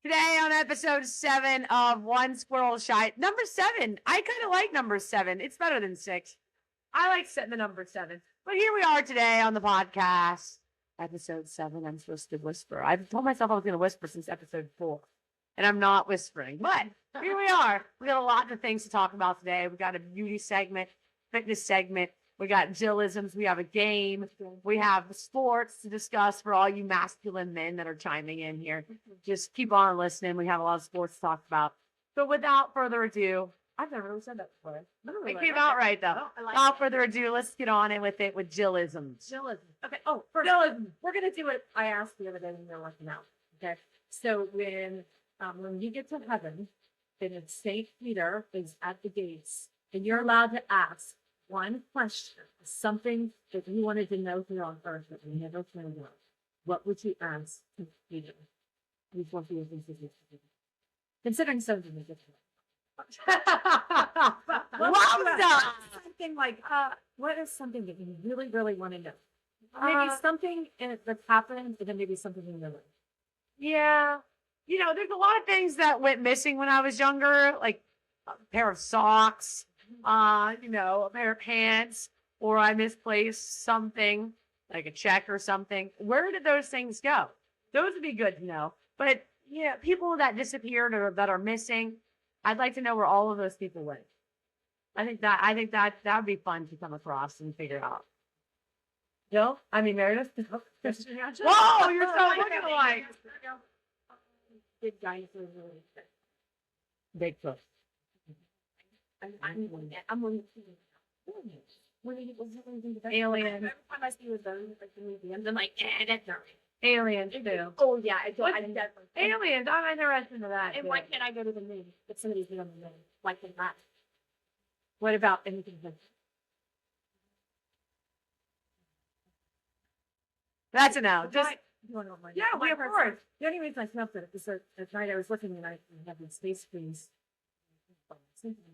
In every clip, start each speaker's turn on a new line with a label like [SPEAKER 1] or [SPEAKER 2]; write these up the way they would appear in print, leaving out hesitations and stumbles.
[SPEAKER 1] Today on episode 7 of One Squirrel Shy. Number 7. I kind of like number 7. It's better than 6. I like setting the number 7. But here we are today on the podcast. Episode 7. I'm supposed to whisper. I've told myself I was going to whisper since episode 4. And I'm not whispering. But here we are. We got a lot of things to talk about today. We got a beauty segment, fitness segment. We got Jillisms. We have a game. We have sports to discuss for all you masculine men that are chiming in here. Just keep on listening. We have a lot of sports to talk about. So without further ado, I've never really said that before. It came out right though. Without further ado, let's get on in with it with Jillisms.
[SPEAKER 2] Okay. Oh, first, Jillism. We're gonna do what I asked the other day when we were working out. Okay. So when you get to heaven, and Saint Peter is at the gates, and you're allowed to ask one question, something that you wanted to know here on earth that we never found out. What would you ask Peter? Which one for your considering something different. Something like, what is something that you really, really want to know? Maybe something that's happened, and then maybe something in your life.
[SPEAKER 1] Yeah. You know, there's a lot of things that went missing when I was younger, like a pair of socks, a pair of pants, or I misplaced something, like a check or something. Where did those things go? Those would be good to know. But yeah, people that disappeared or that are missing, I'd like to know where all of those people went. I think that would be fun to come across and figure out. Jill? I mean Meredith? Whoa, you're so looking alike.
[SPEAKER 2] Big dinosaurs.
[SPEAKER 1] Bigfoot.
[SPEAKER 2] I'm one.
[SPEAKER 1] Alien.
[SPEAKER 2] Every time I see with those, like the museums, I'm like, that's not right.
[SPEAKER 1] Aliens too.
[SPEAKER 2] Oh yeah, I definitely.
[SPEAKER 1] Aliens. I'm interested in that.
[SPEAKER 2] And why can't I go to the moon? If somebody's been on the moon, why can't I? What about anything?
[SPEAKER 1] That's a no. Just
[SPEAKER 2] yeah, of course. The only reason I came up with it is that at night I was looking and I have these space screens.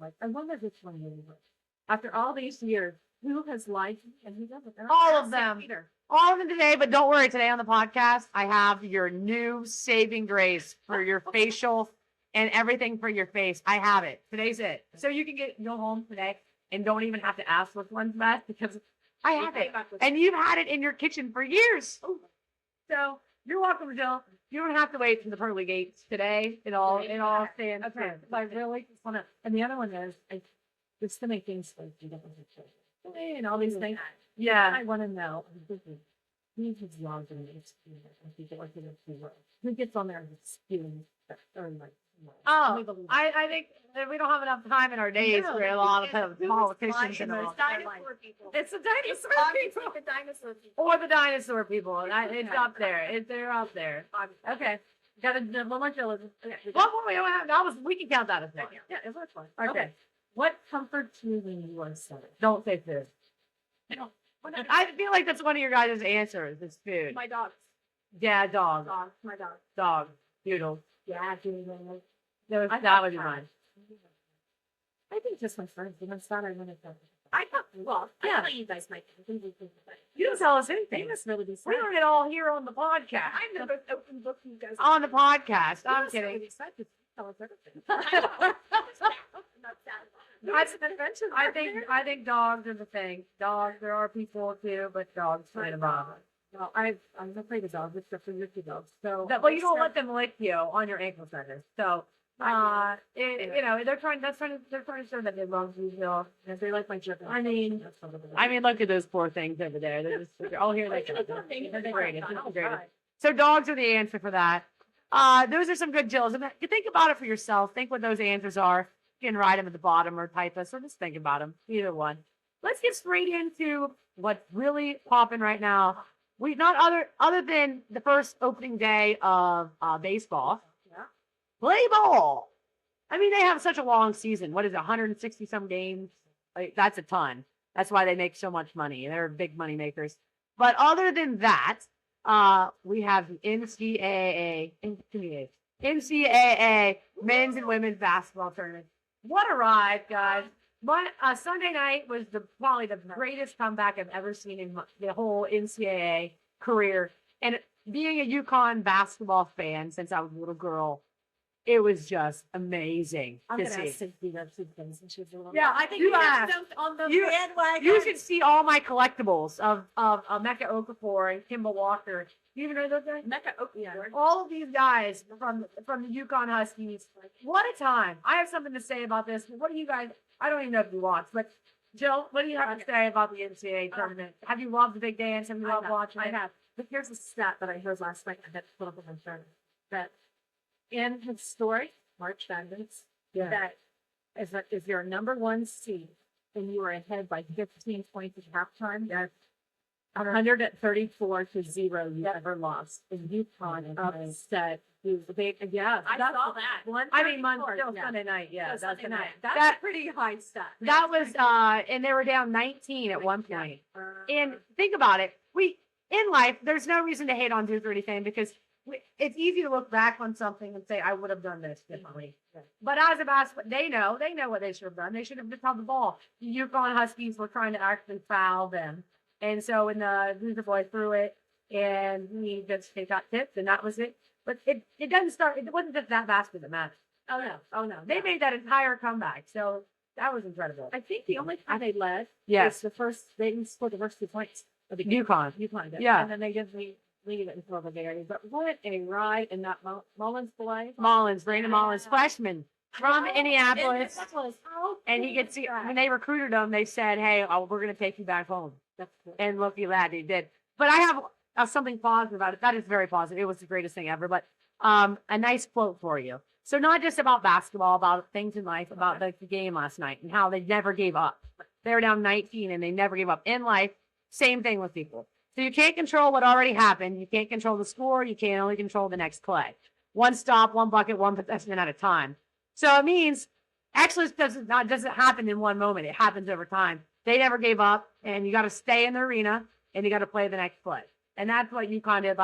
[SPEAKER 2] Like, I wonder which one really works. After all these years, who has lied and who doesn't?
[SPEAKER 1] All of them. All of them today, but don't worry. Today on the podcast, I have your new saving grace for your facial and everything for your face. I have it. Today's it. So you can go home today and don't even have to ask which one's best because I have it. And you've had it in your kitchen for years. So you're welcome, Jill. You don't have to wait for the pearly gates today. It all stands.
[SPEAKER 2] Okay. I really just want to. And the other one is, just to make things like you don't and all these things.
[SPEAKER 1] Yeah.
[SPEAKER 2] I want to know who has logged in who gets on there and spewing or like.
[SPEAKER 1] I think that we don't have enough time in our days for a lot of politicians and all.
[SPEAKER 2] Dinosaur people. It's the dinosaur people. The dinosaur people.
[SPEAKER 1] Or the dinosaur people. It's up there. They're up there. Okay. Got a one more Jillism. We can count that as one.
[SPEAKER 2] Yeah, it was fun.
[SPEAKER 1] Okay.
[SPEAKER 2] What comforts you when you are sad?
[SPEAKER 1] Don't say food. I feel like that's one of your guys' answers. Is food.
[SPEAKER 2] My dogs.
[SPEAKER 1] Yeah, dog.
[SPEAKER 2] Dogs. My dogs.
[SPEAKER 1] Dog. Doodles.
[SPEAKER 2] Yeah, doodles.
[SPEAKER 1] That would be mine.
[SPEAKER 2] I think just my friends. When I'm sad, I want to tell them. I thought you guys might.
[SPEAKER 1] You don't tell us anything.
[SPEAKER 2] They must really be sad.
[SPEAKER 1] We learn it all here on the podcast.
[SPEAKER 2] I never opened book you guys.
[SPEAKER 1] On the podcast.
[SPEAKER 2] You
[SPEAKER 1] I'm
[SPEAKER 2] must
[SPEAKER 1] kidding.
[SPEAKER 2] really be sad to tell us everything. That's an adventure.
[SPEAKER 1] I think dogs are the thing. Dogs, there are people too, but dogs kind of bother.
[SPEAKER 2] Well, I'm afraid of dogs, except for licky dogs. So,
[SPEAKER 1] well, you don't let them lick you on your ankle centers. So, they're trying to show that they love you.
[SPEAKER 2] If they like my jerk.
[SPEAKER 1] I mean, look at those poor things over there. They're just all here. They're the greatest. So, dogs are the answer for that. Those are some good Jills. You think about it for yourself. Think what those answers are. You can write them at the bottom or type us, or just think about them. Either one. Let's get straight into what's really popping right now. We not other than the first opening day of baseball.
[SPEAKER 2] Yeah.
[SPEAKER 1] Play ball. I mean, they have such a long season. What is it, 160 some games? Like, that's a ton. That's why they make so much money. They're big money makers. But other than that, we have the NCAA men's and women's basketball tournament. What a ride, guys. Sunday night was probably the greatest comeback I've ever seen in the whole NCAA career. And being a UConn basketball fan since I was a little girl, It was just amazing
[SPEAKER 2] I'm
[SPEAKER 1] to
[SPEAKER 2] gonna
[SPEAKER 1] see.
[SPEAKER 2] ask Cynthia those two things, and she's a little.
[SPEAKER 1] Yeah,
[SPEAKER 3] I think
[SPEAKER 1] you
[SPEAKER 3] you have
[SPEAKER 1] asked.
[SPEAKER 3] jumped on the
[SPEAKER 1] You-
[SPEAKER 3] bandwagon.
[SPEAKER 1] You should see all my collectibles of Mecca Okafor and Kimball Walker. You even know those guys?
[SPEAKER 3] Mecca Oak. Yeah.
[SPEAKER 1] All of these guys from the Yukon Huskies. What a time! I have something to say about this. What do you guys? I don't even know if you watch, but Jill, what do you have to say about the NCAA tournament? Have you loved the big dance? Have you loved watching
[SPEAKER 2] I
[SPEAKER 1] it?
[SPEAKER 2] have. But here's a stat that I heard last night. I had to put up on my phone. That in historic March Madness,
[SPEAKER 1] Yeah.
[SPEAKER 2] that if you're a number one seed and you are ahead by 15 points at halftime, that's 134-0 you ever lost. And UConn upset. Yeah,
[SPEAKER 3] I
[SPEAKER 2] that's
[SPEAKER 3] saw that.
[SPEAKER 1] I mean,
[SPEAKER 2] 134,
[SPEAKER 1] still
[SPEAKER 2] yeah.
[SPEAKER 1] Sunday night. Yeah,
[SPEAKER 2] That's
[SPEAKER 1] that's
[SPEAKER 2] Sunday night.
[SPEAKER 1] That-
[SPEAKER 2] That's a pretty high stat.
[SPEAKER 1] That was and they were down 19 at one point. And think about it. In life, there's no reason to hate on Duke or anything because it's easy to look back on something and say, I would have done this differently.
[SPEAKER 2] Yeah.
[SPEAKER 1] But as a basketball, they know what they should have done. They should have just held the ball. The Yukon Huskies were trying to actually foul them. And so when the loser boy threw it and he got tipped and that was it. But it doesn't start, it wasn't just that basket that mattered.
[SPEAKER 2] Oh no.
[SPEAKER 1] They made that entire comeback. So that was incredible.
[SPEAKER 2] I think the only time they led
[SPEAKER 1] Yes.
[SPEAKER 2] is they didn't score the first 2 points of the game.
[SPEAKER 1] Yukon.
[SPEAKER 2] UConn did.
[SPEAKER 1] Yeah.
[SPEAKER 2] And then they didn't lead it until the very. But what a ride in that Mullins boy.
[SPEAKER 1] Mullins, Brandon Mullins, freshman from Indianapolis.
[SPEAKER 2] How
[SPEAKER 1] And he
[SPEAKER 2] cool
[SPEAKER 1] gets
[SPEAKER 2] is that?
[SPEAKER 1] when they recruited him, they said, "Hey, we're going to take you back home."
[SPEAKER 2] That's cool.
[SPEAKER 1] And look at that, he did. But I have something positive about it. That is very positive. It was the greatest thing ever. But a nice quote for you. So not just about basketball, about things in life, about the game last night and how they never gave up. They were down 19 and they never gave up. In life, same thing with people. So you can't control what already happened. You can't control the score. You can only control the next play. One stop, one bucket, one possession at a time. So it means excellence doesn't happen in one moment. It happens over time. They never gave up, and you got to stay in the arena and you got to play the next play. And that's what UConn did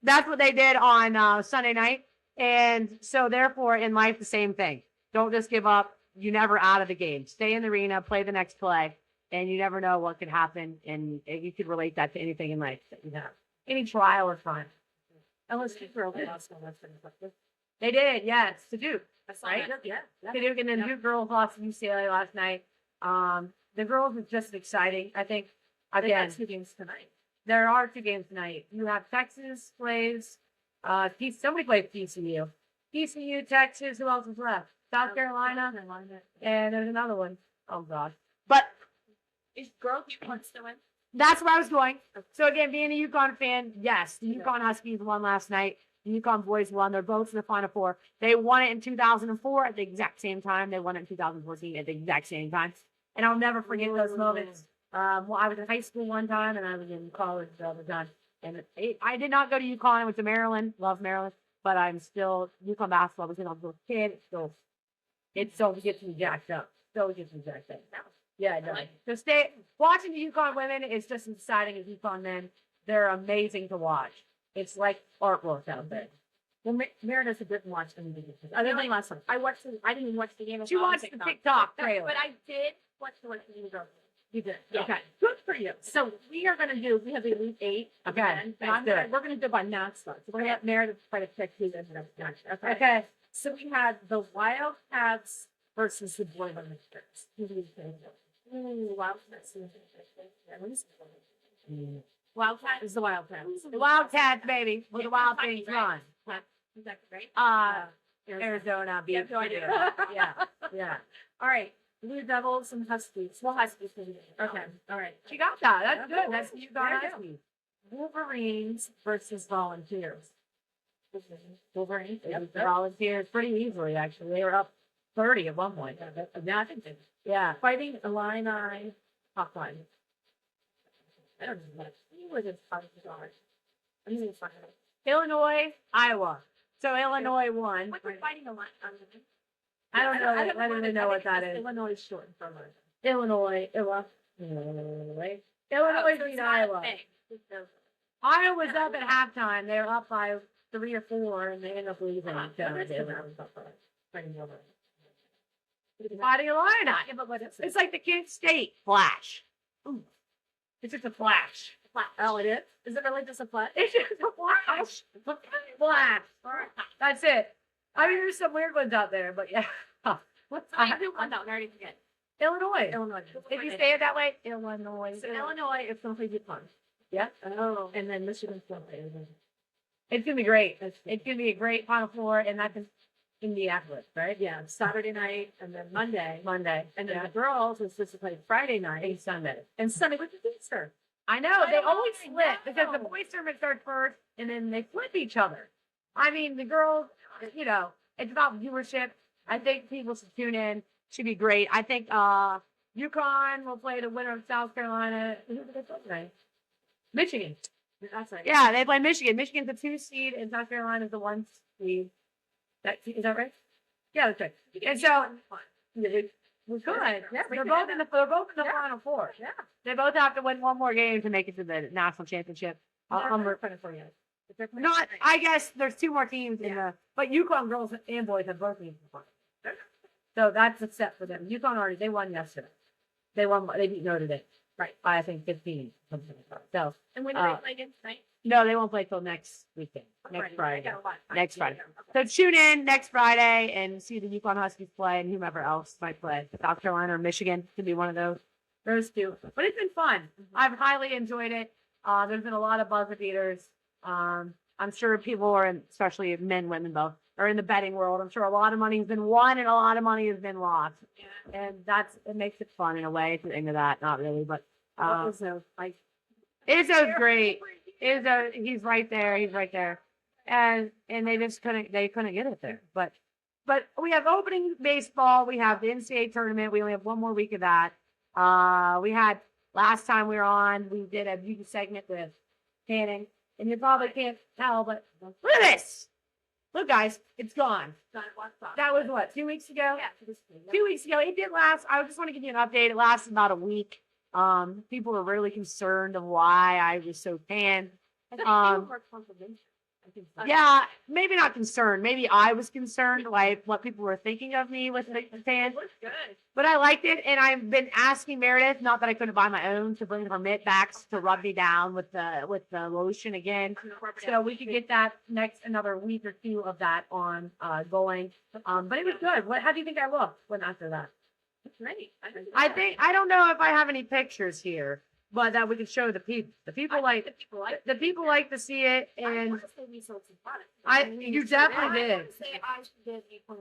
[SPEAKER 1] that's what they did on Sunday night. And so therefore in life, the same thing. Don't just give up. You never out of the game. Stay in the arena, play the next play, and you never know what could happen. And you could relate that to anything in life that you have. Any trial or time.
[SPEAKER 2] LSU girls lost on Western.
[SPEAKER 1] They did, yes, to Duke.
[SPEAKER 2] I saw
[SPEAKER 1] Right?
[SPEAKER 2] that. Yeah.
[SPEAKER 1] To Duke, and then Duke girls lost to UCLA last night. The girls was just exciting. I think,
[SPEAKER 2] They
[SPEAKER 1] again,
[SPEAKER 2] got 2 games tonight.
[SPEAKER 1] there are 2 games tonight. You have Texas plays, somebody plays TCU. TCU, Texas, who else is left? South Carolina, and there's another one. Oh, God. But
[SPEAKER 3] Is girl wants to win?
[SPEAKER 1] that's where I was going. So, again, being a UConn fan, yes, the UConn Huskies won last night. The UConn boys won. They're both in the Final Four. They won it in 2004 at the exact same time. They won it in 2014 at the exact same time. And I'll never forget those moments. Well, I was in high school one time, and I was in college the other time. And I did not go to UConn. I went to Maryland. Love Maryland. But I'm still, UConn basketball was when I was a little kid. It still gets me jacked up. Still gets me jacked up. Yeah, it does. So watching the UConn women is just as exciting as UConn men. They're amazing to watch. It's like artwork out there.
[SPEAKER 2] Well, Meredith didn't watch any of these. Other than last one. I didn't even watch the game.
[SPEAKER 1] She watched the TikTok trailer.
[SPEAKER 3] But I did watch the girls.
[SPEAKER 2] You did.
[SPEAKER 3] Yeah.
[SPEAKER 2] Okay. Good for you. So we have the Elite Eight.
[SPEAKER 1] Okay,
[SPEAKER 2] again, and
[SPEAKER 1] let's do it.
[SPEAKER 2] we're going to do it by math stuff. So we're going to let Meredith try to pick who's in the match. Okay.
[SPEAKER 1] Okay.
[SPEAKER 2] So we had the Wildcats versus the Boilermakers. Who do you think? Wildcats.
[SPEAKER 3] Wildcat
[SPEAKER 2] Is the Wildcats.
[SPEAKER 1] The Wildcats, baby. Where the Wild Things run.
[SPEAKER 3] Is that right?
[SPEAKER 1] Arizona,
[SPEAKER 3] Yeah,
[SPEAKER 1] beat
[SPEAKER 3] no idea.
[SPEAKER 1] Yeah, yeah.
[SPEAKER 2] All right. Blue Devils and Huskies. Well, Huskies. Okay. All right.
[SPEAKER 1] She got that. That's
[SPEAKER 2] Yeah,
[SPEAKER 1] good. That's you
[SPEAKER 2] there
[SPEAKER 1] got
[SPEAKER 2] you
[SPEAKER 1] Huskies.
[SPEAKER 2] Wolverines versus Volunteers. Wolverines.
[SPEAKER 1] The Volunteers pretty easily, actually. They were up 30 at one point.
[SPEAKER 2] Yeah, I think they.
[SPEAKER 1] Yeah.
[SPEAKER 2] Fighting Illini Hawkeye. I don't know what. He was in five yards. I didn't even find it.
[SPEAKER 1] Illinois, Iowa. So Illinois won.
[SPEAKER 3] What we're fighting a lot on the
[SPEAKER 1] I don't know. I don't even know what that is.
[SPEAKER 2] Illinois is short for
[SPEAKER 1] Illinois. Illinois beat Iowa. Iowa was up at halftime. They were up by 3 or 4, and they ended up losing. Fighting Illini.
[SPEAKER 3] Yeah, but what is it?
[SPEAKER 1] It's like the Kent State flash. Ooh. It's just a flash.
[SPEAKER 2] Oh, it is? Is it really just a flat?
[SPEAKER 1] It's just a flash. Flash. That's That's it. I mean, there's some weird ones out there, but yeah.
[SPEAKER 3] What's the
[SPEAKER 1] I-
[SPEAKER 3] name of one? I already forget.
[SPEAKER 1] Illinois.
[SPEAKER 2] Illinois.
[SPEAKER 1] If you say it that way, Illinois.
[SPEAKER 2] So Illinois is going to play UConn.
[SPEAKER 1] Yeah.
[SPEAKER 2] Oh. And then Michigan's going to play.
[SPEAKER 1] It's gonna be great. It's gonna be a great Final Four, and that's in
[SPEAKER 2] Indianapolis, right? Yeah, Saturday night and then Monday.
[SPEAKER 1] Monday.
[SPEAKER 2] And then the girls is supposed to play Friday night
[SPEAKER 1] and Sunday.
[SPEAKER 2] and Sunday with the Easter.
[SPEAKER 1] I know
[SPEAKER 2] I
[SPEAKER 1] they
[SPEAKER 2] know,
[SPEAKER 1] always
[SPEAKER 2] I
[SPEAKER 1] split because the
[SPEAKER 2] know.
[SPEAKER 1] boys tournament starts first, and then they flip each other. I mean, the girls, you know, it's about viewership. I think people should tune in. Should be great. I think UConn will play the winner of South Carolina. Who did they play tonight? Michigan.
[SPEAKER 2] That's right.
[SPEAKER 1] Yeah, they play Michigan. Michigan's the 2 seed, and South Carolina's the 1 seed. Is that right? Yeah, that's right. And so we could.
[SPEAKER 2] Yeah,
[SPEAKER 1] They're both in the Final Four.
[SPEAKER 2] Yeah.
[SPEAKER 1] They both have to win one more game to make it to the national championship. I'm
[SPEAKER 2] rooting for you.
[SPEAKER 1] not. I guess there's 2 more teams in the, but UConn girls and boys have both been in the so that's a step for them. UConn already they won yesterday. They won. They beat Notre Dame. Right. By I think 15. Something like that. So
[SPEAKER 3] And when do they play again tonight?
[SPEAKER 1] no, they won't play till next weekend. Next
[SPEAKER 3] I
[SPEAKER 1] Friday.
[SPEAKER 3] gotta watch.
[SPEAKER 1] Next Friday.
[SPEAKER 3] Okay.
[SPEAKER 1] So tune in next Friday and see the UConn Huskies play and whomever else might play. South Carolina or Michigan could be one of those 2. But it's been fun. I've highly enjoyed it. There's been a lot of buzzer beaters. I'm sure people are, especially men, women both, are in the betting world. I'm sure a lot of money has been won and a lot of money has been lost.
[SPEAKER 3] Yeah.
[SPEAKER 1] And it makes it fun in a way to into that. Not really, but
[SPEAKER 2] Like
[SPEAKER 1] Izzo's great. Izzo, he's right there. He's right there. And they just couldn't get it there. But we have opening baseball. We have the NCAA tournament. We only have 1 more week of that. We had last time we were on, we did a beauty segment with Tanning. And you probably can't tell, but look at this. Look, guys, it's gone. That was what, 2 weeks ago?
[SPEAKER 3] Yeah.
[SPEAKER 1] 2 weeks ago. It did last. I just want to give you an update. It lasted about a week. People were really concerned of why I was so tan.
[SPEAKER 3] I think
[SPEAKER 1] Um,
[SPEAKER 3] people were confident. I think so.
[SPEAKER 1] Yeah, maybe not concerned. Maybe I was concerned, like what people were thinking of me with the tan.
[SPEAKER 3] It looks good.
[SPEAKER 1] But I liked it, and I've been asking Meredith, not that I couldn't buy my own, to bring her mitt backs to rub me down with the lotion again, so we could get that another week or 2 of that on going. But it was good. How do you think I looked when after that?
[SPEAKER 3] It's great.
[SPEAKER 1] I don't know if I have any pictures here, but that we could show the people. The people like to see it, and
[SPEAKER 3] we sold some products.
[SPEAKER 1] you definitely
[SPEAKER 3] I
[SPEAKER 1] did.
[SPEAKER 3] would say I did a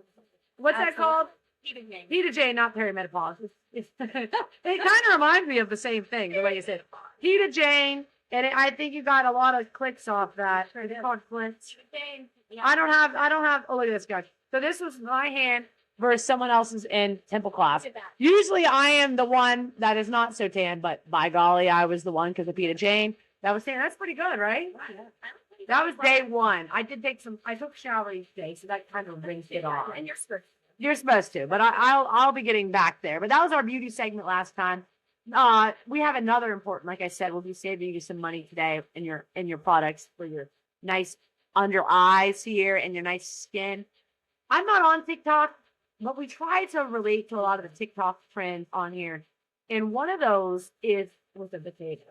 [SPEAKER 1] What's that called?
[SPEAKER 3] Eating game.
[SPEAKER 1] Peta J, not perimenopause. It kind of reminds me of the same thing, the way you said it. Peta Jane, and I think you got a lot of clicks off that.
[SPEAKER 3] Sure
[SPEAKER 1] It's
[SPEAKER 3] did.
[SPEAKER 1] called clicks.
[SPEAKER 3] Yeah.
[SPEAKER 1] I don't have. Oh, look at this guy. So this was my hand versus someone else's in Temple class.
[SPEAKER 3] Look at that.
[SPEAKER 1] Usually I am the one that is not so tan, but by golly, I was the one because of Peta Jane. That was tan. That's pretty good, right? That was day 1. I took shower each day, so that kind of rinsed it off.
[SPEAKER 3] And your skirt.
[SPEAKER 1] You're supposed to, but I'll be getting back there. But that was our beauty segment last time. We have another important, like I said, we'll be saving you some money today in your products for your nice under eyes here and your nice skin. I'm not on TikTok, but we try to relate to a lot of the TikTok trends on here. And one of those is with the potato.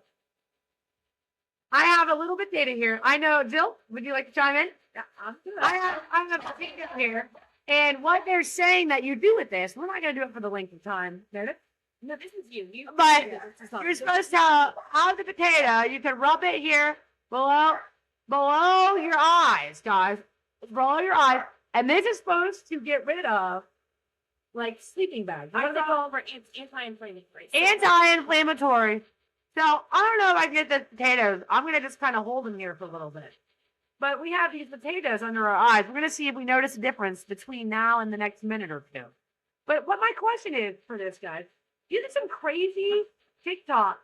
[SPEAKER 1] I have a little potato here. I know, Jill, would you like to chime in?
[SPEAKER 2] Yeah, I'm good.
[SPEAKER 1] I have a potato here. And what they're saying that you do with this, we're not going to do it for the length of time, Meredith.
[SPEAKER 3] No, this is you. You.
[SPEAKER 1] But
[SPEAKER 3] this is not-
[SPEAKER 1] you're supposed to have the potato. You can rub it here below your eyes, guys. Below your eyes. And this is supposed to get rid of, like, sleeping bags. What
[SPEAKER 3] I
[SPEAKER 1] are they
[SPEAKER 3] saw
[SPEAKER 1] called?
[SPEAKER 3] for anti-inflammatory.
[SPEAKER 1] Anti-inflammatory. So I don't know if I can get the potatoes. I'm going to just kind of hold them here for a little bit. But we have these potatoes under our eyes. We're going to see if we notice a difference between now and the next minute or 2. But what my question is for this, guys, these are some crazy TikTok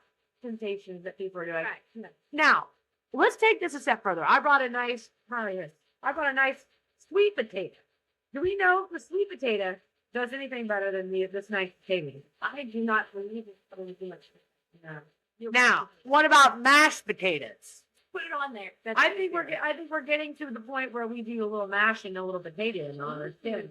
[SPEAKER 1] sensations that people are doing.
[SPEAKER 3] Right. No.
[SPEAKER 1] Now, let's take this a step further. I brought a nice sweet potato. Do we know if the sweet potato does anything better than this nice potato?
[SPEAKER 3] I do not believe it's going to do much.
[SPEAKER 1] No.
[SPEAKER 3] You're
[SPEAKER 1] Now,
[SPEAKER 3] right.
[SPEAKER 1] what about mashed potatoes?
[SPEAKER 3] Put it on there. That's
[SPEAKER 1] I
[SPEAKER 3] what
[SPEAKER 1] think
[SPEAKER 3] it's
[SPEAKER 1] we're getting to the point where we do a little mashing, a little potato in on our skin.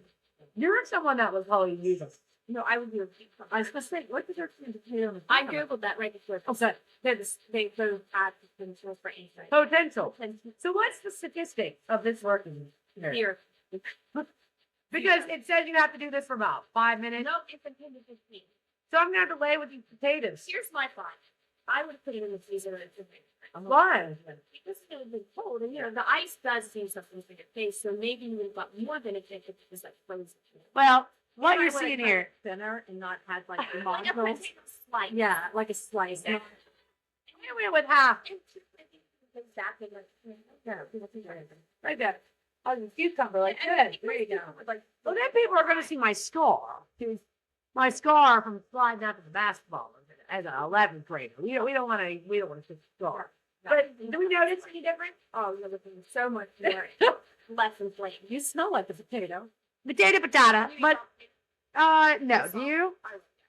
[SPEAKER 1] You're someone that was probably using.
[SPEAKER 3] No, I would do it.
[SPEAKER 1] I was supposed to say, what did their potato? in the
[SPEAKER 3] I
[SPEAKER 1] front of it?
[SPEAKER 3] googled that right before.
[SPEAKER 1] Okay.
[SPEAKER 3] They both add potential for insight.
[SPEAKER 1] Potential. So what's the statistic of this working?
[SPEAKER 3] Here,
[SPEAKER 1] Because it says you have to do this for about 5 minutes.
[SPEAKER 3] No, it's intended to be.
[SPEAKER 1] So I'm gonna have to lay with these potatoes.
[SPEAKER 3] Here's my thought. I would put it in the freezer and it's
[SPEAKER 1] Why?
[SPEAKER 3] because it would be cold, and the ice does do something for your face. So maybe you would have got more benefit if it was like frozen.
[SPEAKER 1] Well, what
[SPEAKER 2] And I
[SPEAKER 1] you're
[SPEAKER 2] would've
[SPEAKER 1] seeing
[SPEAKER 2] cut
[SPEAKER 1] here.
[SPEAKER 2] it thinner and not had like the
[SPEAKER 3] Like a
[SPEAKER 2] modules.
[SPEAKER 3] potato slice.
[SPEAKER 2] Yeah, like a slice.
[SPEAKER 3] Yeah.
[SPEAKER 1] We went with half.
[SPEAKER 3] Exactly like.
[SPEAKER 2] Yeah.
[SPEAKER 1] Right there. Oh, the cucumber, like
[SPEAKER 3] And
[SPEAKER 1] this. There you go.
[SPEAKER 3] Like,
[SPEAKER 1] Well, then people are going to see my scar. My scar from sliding after the basketball as an 11th grader. We don't want to see the scar. But do we notice any difference?
[SPEAKER 3] oh, you're looking so much more less inflamed.
[SPEAKER 2] You smell like a potato.
[SPEAKER 1] Potato, patata. But no. Do you?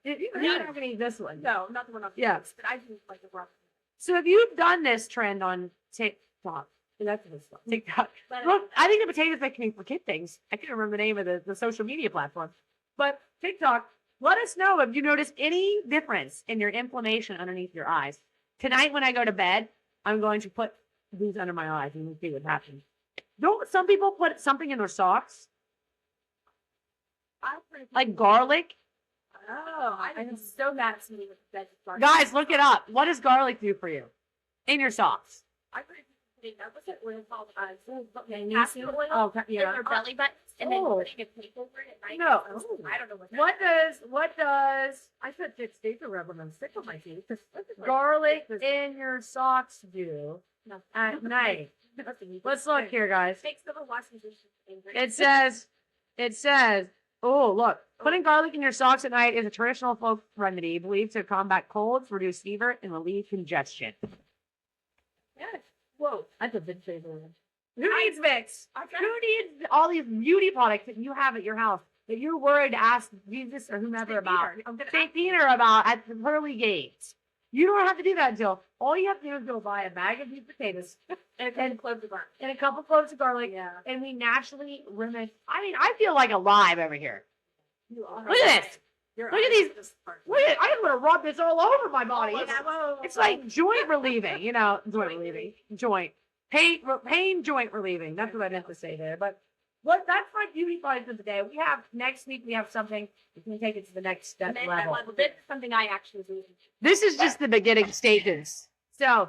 [SPEAKER 3] No.
[SPEAKER 1] You're not going to eat this one.
[SPEAKER 3] No, not the one on
[SPEAKER 1] Yeah.
[SPEAKER 3] but I do like the broccoli.
[SPEAKER 1] So have you done this trend on TikTok? That's this one. TikTok.
[SPEAKER 3] But
[SPEAKER 1] Look, I think the potatoes make me forget things. I can't remember the name of the social media platform. But TikTok, let us know if you notice any difference in your inflammation underneath your eyes. Tonight when I go to bed, I'm going to put these under my eyes and we'll see what happens. Don't some people put something in their socks? Like garlic?
[SPEAKER 3] Oh, I'm so mad at somebody with veg garlic.
[SPEAKER 1] Guys, look it up. What does garlic do for you? In your socks.
[SPEAKER 3] I heard putting what's it oil called?
[SPEAKER 2] Magnesium?
[SPEAKER 3] Castor oil.
[SPEAKER 2] Oh,
[SPEAKER 3] In
[SPEAKER 2] yeah.
[SPEAKER 3] their belly buttons, and then
[SPEAKER 1] Oh.
[SPEAKER 3] putting a tape over it at night.
[SPEAKER 1] No.
[SPEAKER 3] I don't know what.
[SPEAKER 1] What does
[SPEAKER 2] I put Dick Staple rub on them, stick on my teeth.
[SPEAKER 1] garlic in your socks do
[SPEAKER 3] No.
[SPEAKER 1] at night?
[SPEAKER 3] Nothing.
[SPEAKER 1] Let's look here, guys.
[SPEAKER 3] Takes the washing machine.
[SPEAKER 1] It says, oh, look, putting garlic in your socks at night is a traditional folk remedy believed to combat colds, reduce fever, and relieve congestion.
[SPEAKER 3] Yes.
[SPEAKER 2] Whoa, that's a big favorite.
[SPEAKER 1] Who needs Vicks?
[SPEAKER 3] I got
[SPEAKER 1] Who needs all these beauty products that you have at your house that you're worried to ask Jesus or whomever
[SPEAKER 3] St.
[SPEAKER 1] about?
[SPEAKER 3] Peter. I'm gonna
[SPEAKER 1] St. Peter about at the pearly gates. You don't have to do that until all you have to do is go buy a bag of these potatoes
[SPEAKER 3] and close the bar.
[SPEAKER 1] and a couple cloves of garlic,
[SPEAKER 2] Yeah.
[SPEAKER 1] and we naturally remove. I mean, I feel like alive over here.
[SPEAKER 2] You are.
[SPEAKER 1] Look at this.
[SPEAKER 2] Your
[SPEAKER 1] Look at
[SPEAKER 2] eyes
[SPEAKER 1] these-
[SPEAKER 2] just sparkle.
[SPEAKER 1] Look at, I'm gonna rub this all over my body.
[SPEAKER 3] Oh,
[SPEAKER 1] It's,
[SPEAKER 3] yeah, whoa.
[SPEAKER 1] it's like joint relieving, joint relieving, pain joint relieving. That's what I meant to say there. But that's my beauty products of the day. Next week we have something we can take it to the next step
[SPEAKER 3] And then
[SPEAKER 1] level.
[SPEAKER 3] This is something I actually do.
[SPEAKER 1] This is just the beginning stages. So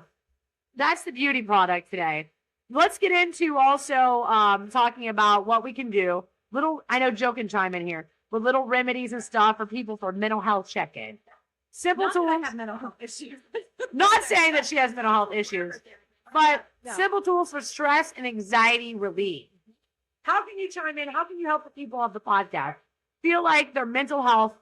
[SPEAKER 1] that's the beauty product today. Let's get into also talking about what we can do. I know Joe can chime in here with little remedies and stuff for people for mental health check-in. Simple
[SPEAKER 2] Not that I
[SPEAKER 1] tools.
[SPEAKER 2] have mental health issues.
[SPEAKER 1] Not saying that she has mental health issues, but
[SPEAKER 2] No.
[SPEAKER 1] simple tools for stress and anxiety relief. How can you chime in? How can you help the people of the podcast feel like their mental health,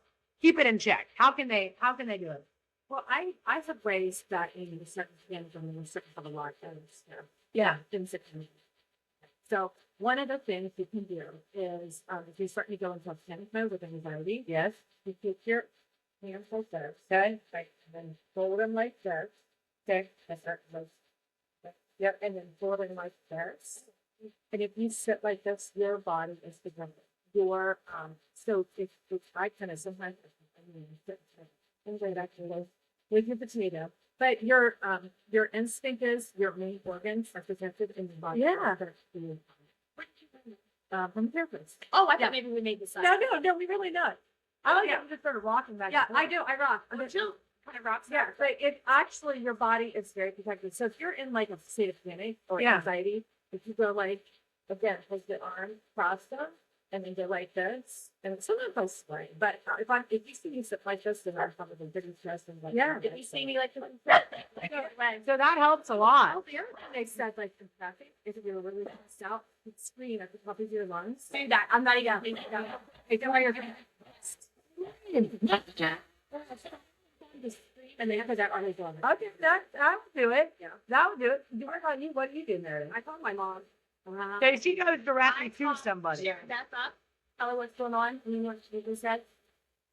[SPEAKER 1] keep it in check? How can they do it?
[SPEAKER 2] Well, I have ways that in certain things and in certain of a lot of things.
[SPEAKER 1] Yeah.
[SPEAKER 2] Things that can. So one of the things you can do is if you're starting to go into a panic mode with anxiety,
[SPEAKER 1] Yes.
[SPEAKER 2] you take your hands like this, okay? Right, and then fold them like this. Okay, that's our most. Yep, and then fold them like this. And if you sit like this, your body is together. Your so if I kind of sometimes things like that with your potato. But your instinct is your main organs are protected in your body.
[SPEAKER 1] Yeah.
[SPEAKER 2] From therapist.
[SPEAKER 3] Oh, I thought
[SPEAKER 2] Yeah.
[SPEAKER 3] maybe we made this up.
[SPEAKER 2] No, we really not.
[SPEAKER 1] I like
[SPEAKER 2] Yeah.
[SPEAKER 1] how you just started rocking back.
[SPEAKER 2] Yeah,
[SPEAKER 1] and forth.
[SPEAKER 2] I do. I rock.
[SPEAKER 3] Oh, Jill kind of rocks.
[SPEAKER 2] Yeah, but it actually your body is very protected. So if you're in like a state of panic or
[SPEAKER 1] Yeah.
[SPEAKER 2] anxiety, if you go like again, hold the arm, cross them, and then go like this, and sometimes I'll sway. But if you see me sit like this, then I'm probably pretty stressed and like
[SPEAKER 1] Yeah.
[SPEAKER 3] If you see me like this,
[SPEAKER 1] So that helps a lot.
[SPEAKER 2] Oh, the other thing they said, like in traffic, if you're really stressed out, you scream at the top of your lungs.
[SPEAKER 3] do that. I'm not even thinking about it.
[SPEAKER 2] Hey, don't worry, just scream, and they have that on his lungs.
[SPEAKER 1] Okay, that would do it.
[SPEAKER 2] Yeah.
[SPEAKER 1] That would do it. What about you? What do you do, Meredith?
[SPEAKER 3] I told my mom.
[SPEAKER 1] Okay, she goes directly to somebody.
[SPEAKER 3] That's up. Tell her what's going on. And you know what she said?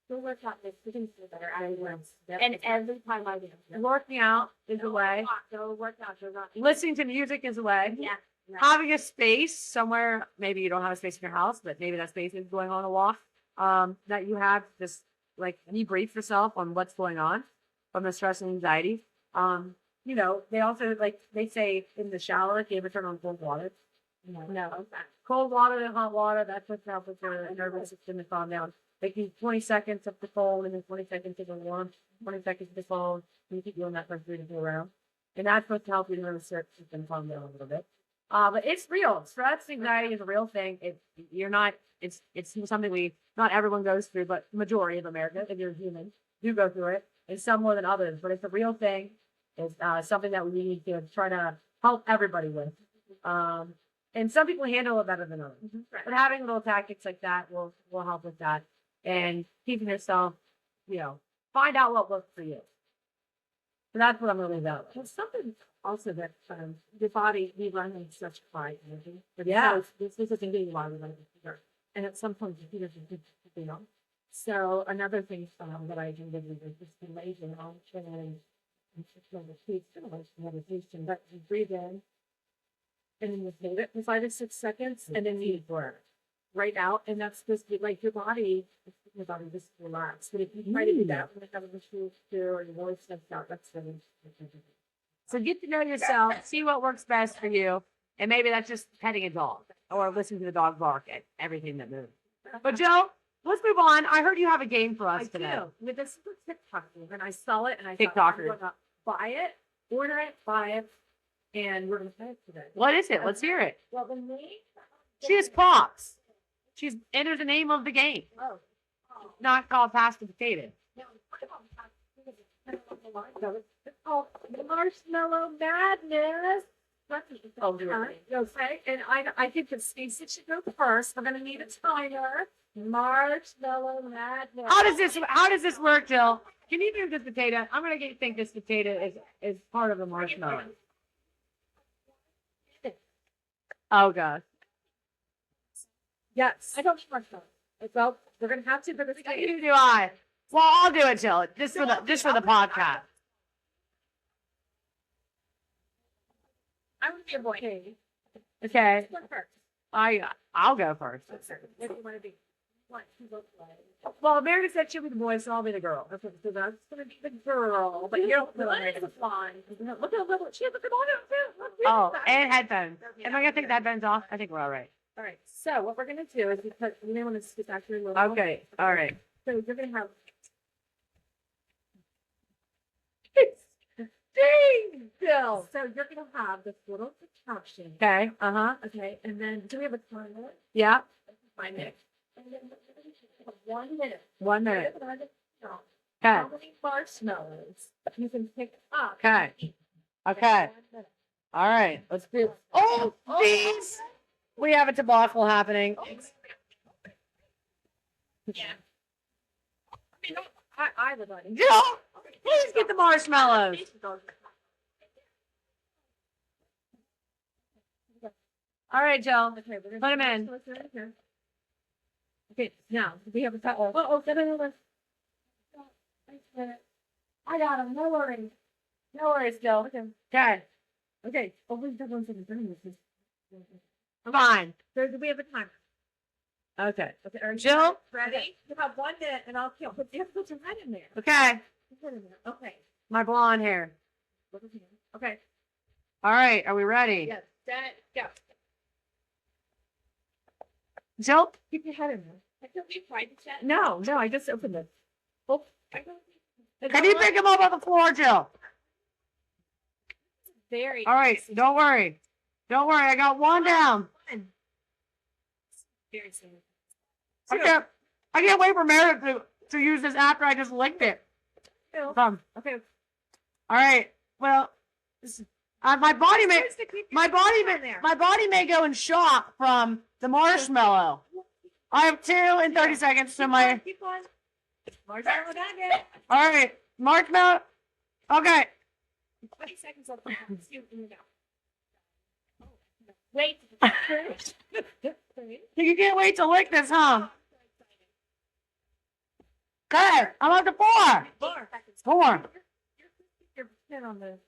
[SPEAKER 3] Go work out this. We can feel better. I will. And every time I do.
[SPEAKER 1] Working out is a way.
[SPEAKER 3] Go work out. Go run.
[SPEAKER 1] Listening to music is a way.
[SPEAKER 3] Yeah.
[SPEAKER 1] Having a space somewhere, maybe you don't have a space in your house, but maybe that space is going on a walk. That you have just like debrief yourself on what's going on from the stress and anxiety. They also they say in the shower, if you ever turn on cold water.
[SPEAKER 3] No.
[SPEAKER 2] cold water and hot water. That's what's help with your nervous system to calm down. Taking 20 seconds of the cold and then 20 seconds of the warm, 20 seconds of the cold. You keep doing that for 3 to 4 rounds. And that's supposed to help your nervous system calm down a little bit. But it's real. Stress and anxiety is a real thing. It's something not everyone goes through, but the majority of America, if you're human, do go through it. And some more than others, but it's a real thing. It's something that we need to try to help everybody with. And some people handle it better than others. But having little tactics like that will help with that. And keeping yourself, find out what works for you. So that's what I'm really about.
[SPEAKER 4] Well, something also that the body, we run in such high energy.
[SPEAKER 2] Yeah.
[SPEAKER 4] This is a thing why we run in fever. And at some point, the fever is So another thing that I do is just lay down and meditation, but you breathe in and then you hold it for 5 to 6 seconds and then you right out. And that's supposed to be like your body just relax. But if you try to do that when the shoes do or your voice steps out, that's really.
[SPEAKER 1] So get to know yourself, see what works best for you, and maybe that's just petting a dog or listening to the dog bark at everything that moves. But Joe, let's move on. I heard you have a game for us
[SPEAKER 4] I
[SPEAKER 1] today.
[SPEAKER 4] do. With this TikTok thing, and I saw it and I
[SPEAKER 1] TikToker.
[SPEAKER 4] thought I'm gonna buy it, order it, buy it, and we're gonna play it today.
[SPEAKER 1] What is it? Let's hear it.
[SPEAKER 4] Well, the name.
[SPEAKER 1] She has props. She's entered the name of the game.
[SPEAKER 4] Oh.
[SPEAKER 1] Not called Pass the Potato.
[SPEAKER 4] No, it's called Marshmallow Madness.
[SPEAKER 2] Oh, dear.
[SPEAKER 4] Okay, and I think that Stacey should go first. We're gonna need a timer. Marshmallow Madness.
[SPEAKER 1] How does this work, Jill? Can you move this potato? I'm gonna think this potato is part of the marshmallow. Oh gosh.
[SPEAKER 4] Yes. I don't trust them. Well, we're gonna have to, but it's
[SPEAKER 1] Neither do I. Well, I'll do it, Jill. Just for the podcast.
[SPEAKER 4] I'm your boy.
[SPEAKER 1] Okay.
[SPEAKER 4] Go first.
[SPEAKER 1] I'll go first.
[SPEAKER 4] What do you want to be? What you look like?
[SPEAKER 1] Well, Meredith said she'll be the boy, so I'll be the girl.
[SPEAKER 4] Okay, so that's gonna be the girl, but you don't feel like it's fine. Look at the little. She has a good one too.
[SPEAKER 1] Oh, and headphones. Am I gonna take the headphones off? I think we're all right.
[SPEAKER 4] All right. So what we're gonna do is because you may want to stick back your little.
[SPEAKER 1] Okay. All right.
[SPEAKER 4] So you're gonna have.
[SPEAKER 1] Ding, Jill.
[SPEAKER 4] So you're gonna have this little contraption.
[SPEAKER 1] Okay. Uh-huh.
[SPEAKER 4] Okay, and then do we have a timer?
[SPEAKER 1] Yeah.
[SPEAKER 4] 5 minutes. And then 1 minute.
[SPEAKER 1] 1 minute.
[SPEAKER 4] Okay.
[SPEAKER 1] Okay.
[SPEAKER 4] How many marshmallows you can pick up?
[SPEAKER 1] Okay. Okay. All right. Let's do. Oh, jeez. We have a debacle happening.
[SPEAKER 4] Yeah. I would like.
[SPEAKER 1] Jill, please get the marshmallows. All right, Jill.
[SPEAKER 4] Okay, we're
[SPEAKER 1] Put 'em in.
[SPEAKER 4] Okay, now we have a timer. Oh, no. I got him. No worries.
[SPEAKER 1] No worries, Jill.
[SPEAKER 4] Okay.
[SPEAKER 1] Okay.
[SPEAKER 4] Okay. Oh, we've done one thing.
[SPEAKER 1] Fine.
[SPEAKER 4] So do we have a timer?
[SPEAKER 1] Okay.
[SPEAKER 4] Okay. Are you
[SPEAKER 1] Jill?
[SPEAKER 4] ready? You have 1 minute, and I'll kill. But you have to put your head in there.
[SPEAKER 1] Okay.
[SPEAKER 4] Put it in there. Okay.
[SPEAKER 1] My blonde hair.
[SPEAKER 4] Okay.
[SPEAKER 1] All right. Are we ready?
[SPEAKER 4] Yes. Set. Go.
[SPEAKER 1] Jill?
[SPEAKER 4] Keep your head in there. I don't need pride to set.
[SPEAKER 2] No, I just opened it.
[SPEAKER 4] Oh, I don't need.
[SPEAKER 1] Can you pick him up on the floor, Jill?
[SPEAKER 4] Very.
[SPEAKER 1] All right. Don't worry. Don't worry. I got one down.
[SPEAKER 4] Very soon.
[SPEAKER 1] I can't wait for Meredith to use this after I just licked it. Come.
[SPEAKER 4] Okay.
[SPEAKER 1] All right. Well, my body may go in shock from the marshmallow. I have 2 in 30 seconds to my.
[SPEAKER 4] Keep on. Marshmallow nugget.
[SPEAKER 1] All right, marshmallow. Okay.
[SPEAKER 4] 20 seconds left. Wait.
[SPEAKER 1] You can't wait to lick this, huh? Okay, I'm up to 4. 4.
[SPEAKER 4] Your pin on the.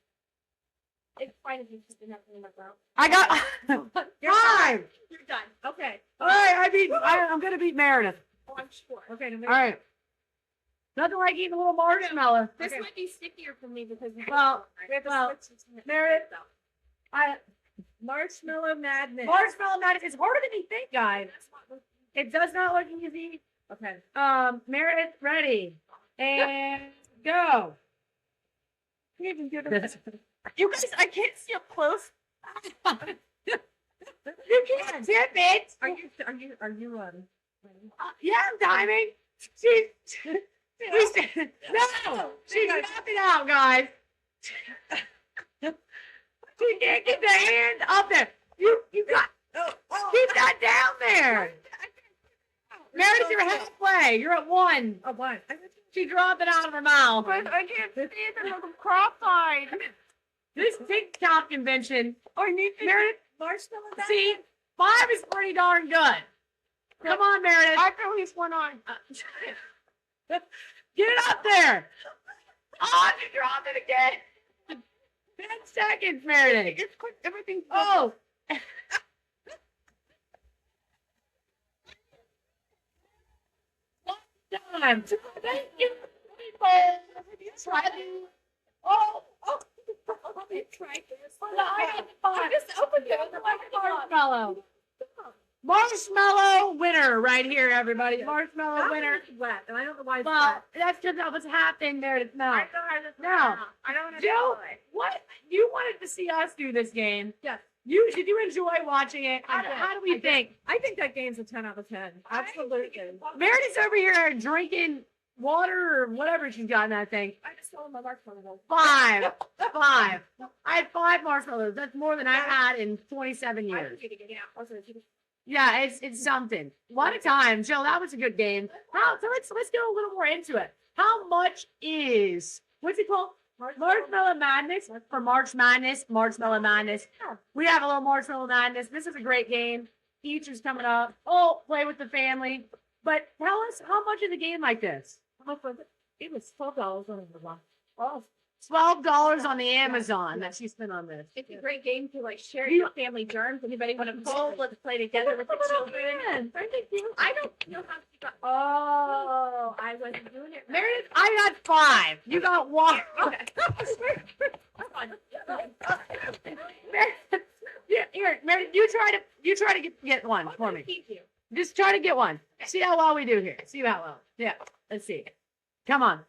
[SPEAKER 4] It's fine if you just didn't have to remember.
[SPEAKER 1] I got 5.
[SPEAKER 4] You're done. Okay.
[SPEAKER 1] All right, I'm gonna beat Meredith.
[SPEAKER 4] Oh, I'm sure.
[SPEAKER 2] Okay.
[SPEAKER 1] All right. Nothing like eating a little marshmallow.
[SPEAKER 4] This might be stickier for me because
[SPEAKER 1] Well,
[SPEAKER 4] we have to
[SPEAKER 1] well,
[SPEAKER 4] switch to
[SPEAKER 1] Meredith,
[SPEAKER 4] Marshmallow Madness.
[SPEAKER 1] Marshmallow Madness. It's harder than you think, guys. It does not look easy.
[SPEAKER 4] Okay.
[SPEAKER 1] Meredith, ready. And go. You guys, I can't see up close. You can't tip it.
[SPEAKER 4] Are you
[SPEAKER 1] Yeah, I'm timing. No, she's knocking out, guys. She can't get the hand up there. You got keep that down there. Meredith, you're halfway. You're at 1.
[SPEAKER 4] Oh, one.
[SPEAKER 1] She dropped it out of her mouth.
[SPEAKER 3] I can't see the little cross-eyed.
[SPEAKER 1] This TikTok convention.
[SPEAKER 3] I need to
[SPEAKER 1] Meredith,
[SPEAKER 4] Marshmallow Madness.
[SPEAKER 1] see, 5 is pretty darn good. Come on, Meredith.
[SPEAKER 3] I can at least one on.
[SPEAKER 1] Get it up there. Oh, you dropped it again. 10 seconds, Meredith.
[SPEAKER 3] It's quick. Everything's
[SPEAKER 1] Oh. Time. Thank you. Oh,
[SPEAKER 3] Let me try this.
[SPEAKER 1] I
[SPEAKER 3] just opened it.
[SPEAKER 1] Marshmallow. Marshmallow winner right here, everybody. Marshmallow winner.
[SPEAKER 4] It's wet, and I don't know why it's
[SPEAKER 1] Well,
[SPEAKER 4] wet.
[SPEAKER 1] that's because that was half in Meredith's
[SPEAKER 3] I
[SPEAKER 1] mouth.
[SPEAKER 3] don't have this.
[SPEAKER 1] No.
[SPEAKER 3] I don't want to
[SPEAKER 1] Jill,
[SPEAKER 3] do it.
[SPEAKER 1] what? You wanted to see us do this game.
[SPEAKER 4] Yes.
[SPEAKER 1] Did you enjoy watching it?
[SPEAKER 4] I did.
[SPEAKER 1] How do we
[SPEAKER 4] I did.
[SPEAKER 1] think?
[SPEAKER 4] I think that game's a 10 out of 10. Absolutely.
[SPEAKER 1] Meredith's over here drinking water or whatever she's got in that thing.
[SPEAKER 4] I just saw my marshmallow.
[SPEAKER 1] 5. 5. I had 5 marshmallows. That's more than I had in 27 years. Yeah, it's something. What a time, Jill. That was a good game. So let's get a little more into it. How much is what's it called? Marshmallow Madness for March Madness. Marshmallow Madness. We have a little Marshmallow Madness. This is a great game. Easter's coming up. Oh, play with the family. But tell us, how much is a game like this?
[SPEAKER 4] It was $12 on the one. Oh,
[SPEAKER 1] $12 on the Amazon that she spent on this.
[SPEAKER 3] It's a great game to like share your family germs. Anybody want to pull? Let's play together with the children. I don't know how she got. Oh, I wasn't doing it. Right.
[SPEAKER 1] Meredith, I got 5. You got 1.
[SPEAKER 3] Okay.
[SPEAKER 1] Yeah, here, Meredith, you try to get one for me.
[SPEAKER 3] Keep you.
[SPEAKER 1] Just try to get one. See how well we do here. See how well. Yeah, let's see. Come on.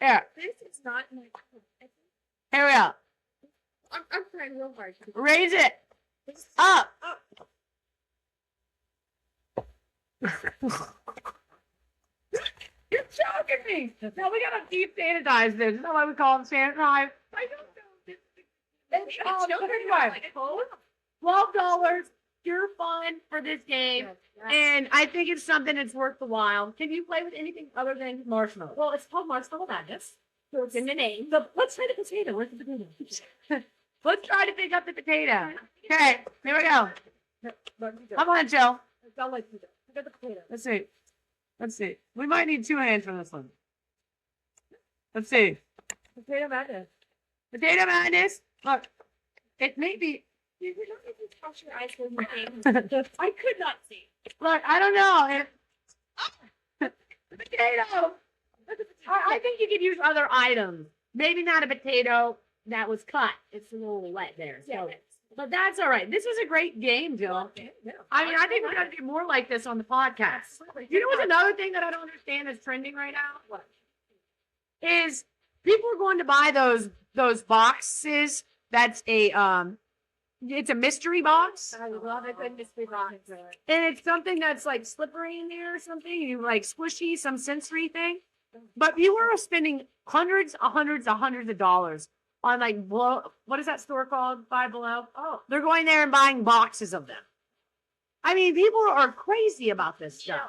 [SPEAKER 1] Here,
[SPEAKER 3] This is not my.
[SPEAKER 1] here we go.
[SPEAKER 3] I'm trying real hard.
[SPEAKER 1] Raise it up. You're choking me. Now we gotta deep sanitize this. Is that why we call them sanitize? I don't know. It's $12. Pure fun for this game, and I think it's something that's worth the while. Can you play with anything other than marshmallow?
[SPEAKER 4] well, it's called Marshmallow Madness.
[SPEAKER 3] So it's in the name.
[SPEAKER 4] Let's try the potato. Where's the potato?
[SPEAKER 1] Let's try to pick up the potato. Okay, here we go.
[SPEAKER 4] Come
[SPEAKER 1] Come on, Joe.
[SPEAKER 4] Don't like potato. Get the potato.
[SPEAKER 1] Let's see. Let's see. We might need 2 hands for this one. Let's see.
[SPEAKER 4] Potato Madness.
[SPEAKER 1] Potato Madness. Look, it may be.
[SPEAKER 3] You don't need to touch your eyes with the game. I could not see.
[SPEAKER 1] Look, I don't know. Potato. I think you could use other items. Maybe not a potato that was cut. It's a little wet there. So. But that's all right. This was a great game, Jill. I mean, I think we're going to do more like this on the podcast. You know what's another thing that I don't understand is trending right now? What? Is people are going to buy those boxes. That's it's a mystery box.
[SPEAKER 3] I love a good mystery box.
[SPEAKER 1] And it's something that's like slippery in there or something. You like squishy, some sensory thing. But you are spending hundreds of dollars on like what is that store called? Five Below. Oh, they're going there and buying boxes of them. I mean, people are crazy about this stuff.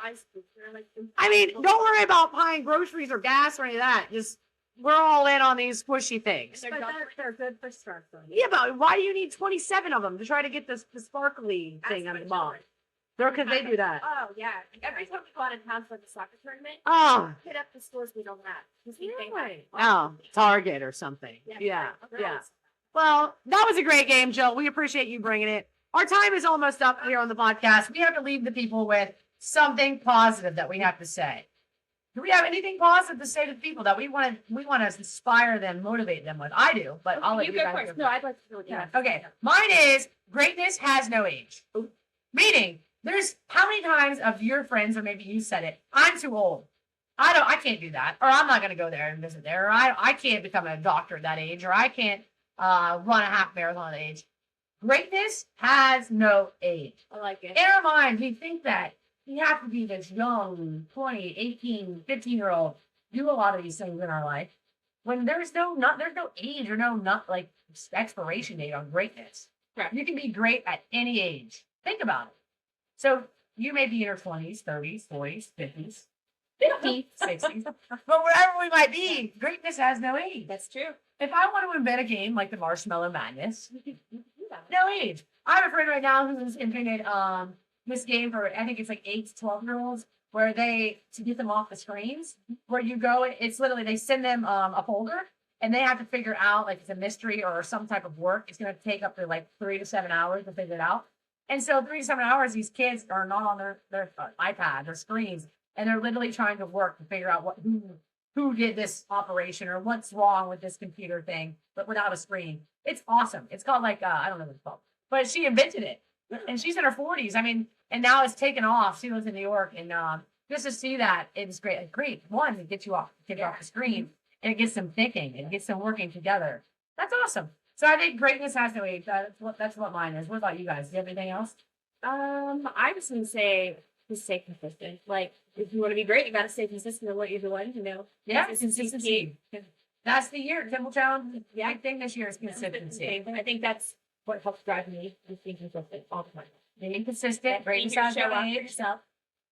[SPEAKER 1] I mean, don't worry about buying groceries or gas or any of that. Just we're all in on these squishy things.
[SPEAKER 4] But they're good for stress.
[SPEAKER 1] Yeah, but why do you need 27 of them to try to get the sparkly thing on the ball? They're because they do that.
[SPEAKER 3] Oh yeah. Every time we go out of town for the soccer tournament,
[SPEAKER 1] Oh,
[SPEAKER 3] hit up the stores we don't have. 'Cause we think,
[SPEAKER 1] oh, Target or something. Yeah, yeah. Well, that was a great game, Jill. We appreciate you bringing it. Our time is almost up here on the podcast. We have to leave the people with something positive that we have to say. Do we have anything positive to say to people that we want to inspire them, motivate them with? I do, but I'll let
[SPEAKER 3] you
[SPEAKER 1] you
[SPEAKER 3] go
[SPEAKER 1] guys
[SPEAKER 3] first.
[SPEAKER 1] go
[SPEAKER 3] No, I'd like to go. Yeah.
[SPEAKER 1] Okay, mine is greatness has no age. Meaning, there's how many times of your friends, or maybe you said it, I'm too old. I can't do that, or I'm not going to go there and visit there, or I can't become a doctor at that age, or I can't run a half marathon at that age. Greatness has no age.
[SPEAKER 3] I like it.
[SPEAKER 1] In our mind, we think that we have to be this young, 20, 18, 15-year-old, do a lot of these things in our life, when there's no age or like expiration date on greatness.
[SPEAKER 3] Correct.
[SPEAKER 1] You can be great at any age. Think about it. So you may be in your 20s, 30s, 40s, 50s, 50s, 60s, but wherever we might be, greatness has no age.
[SPEAKER 3] That's true.
[SPEAKER 1] If I want to invent a game like the Marshmallow Madness,
[SPEAKER 3] You can do that.
[SPEAKER 1] no age. I have a friend right now who's invented this game for, I think it's like 8 to 12-year-olds, where to get them off the screens, where you go, it's literally, they send them a folder, and they have to figure out, like, it's a mystery or some type of work. It's going to take up to like 3 to 7 hours to figure it out. And so 3 to 7 hours, these kids are not on their iPad or screens, and they're literally trying to work to figure out who did this operation or what's wrong with this computer thing, but without a screen. It's awesome. It's called like, I don't know what it's called, but she invented it. And she's in her 40s. I mean, and now it's taken off. She lives in New York, and just to see that, it's great. Great. One, it gets you off the screen, and it gets them thinking, and it gets them working together. That's awesome. So I think greatness has no age. That's what mine is. What about you guys? Do you have anything else?
[SPEAKER 3] I was gonna say just stay consistent. Like, if you want to be great, you got to stay consistent in what you're doing. You know.
[SPEAKER 1] Yeah,
[SPEAKER 3] Consistency.
[SPEAKER 1] consistency. That's the year. Temple Challenge.
[SPEAKER 3] Yeah.
[SPEAKER 1] Big thing this year is consistency.
[SPEAKER 3] I think that's what helps drive me is being consistent all the time.
[SPEAKER 1] Being consistent, greatness
[SPEAKER 3] Being
[SPEAKER 1] has
[SPEAKER 3] show
[SPEAKER 1] no
[SPEAKER 3] up for
[SPEAKER 1] age.
[SPEAKER 3] yourself.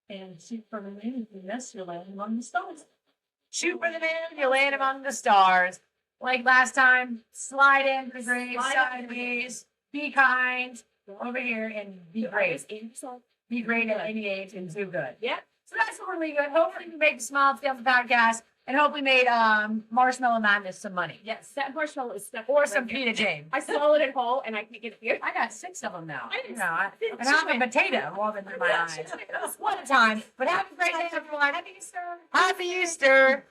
[SPEAKER 1] And shoot for the moon, and that's your land among the stars. Shoot for the moon, you land among the stars. Like last time, slide in the grave sideways. Be kind over here and be great. Be great at any age and do good.
[SPEAKER 3] Yeah.
[SPEAKER 1] So that's what we're leaving. Hopefully we made you smile today on the podcast, and hopefully made Marshmallow Madness some money.
[SPEAKER 3] Yes, that marshmallow is stuck.
[SPEAKER 1] Or some Pita James.
[SPEAKER 3] I swallowed it whole and I can't get it here.
[SPEAKER 1] I got 6 of them now.
[SPEAKER 3] I didn't-
[SPEAKER 1] And I have a potato woven through my eyes. One at a time. But have a great day, everyone. Happy Easter. Happy Easter.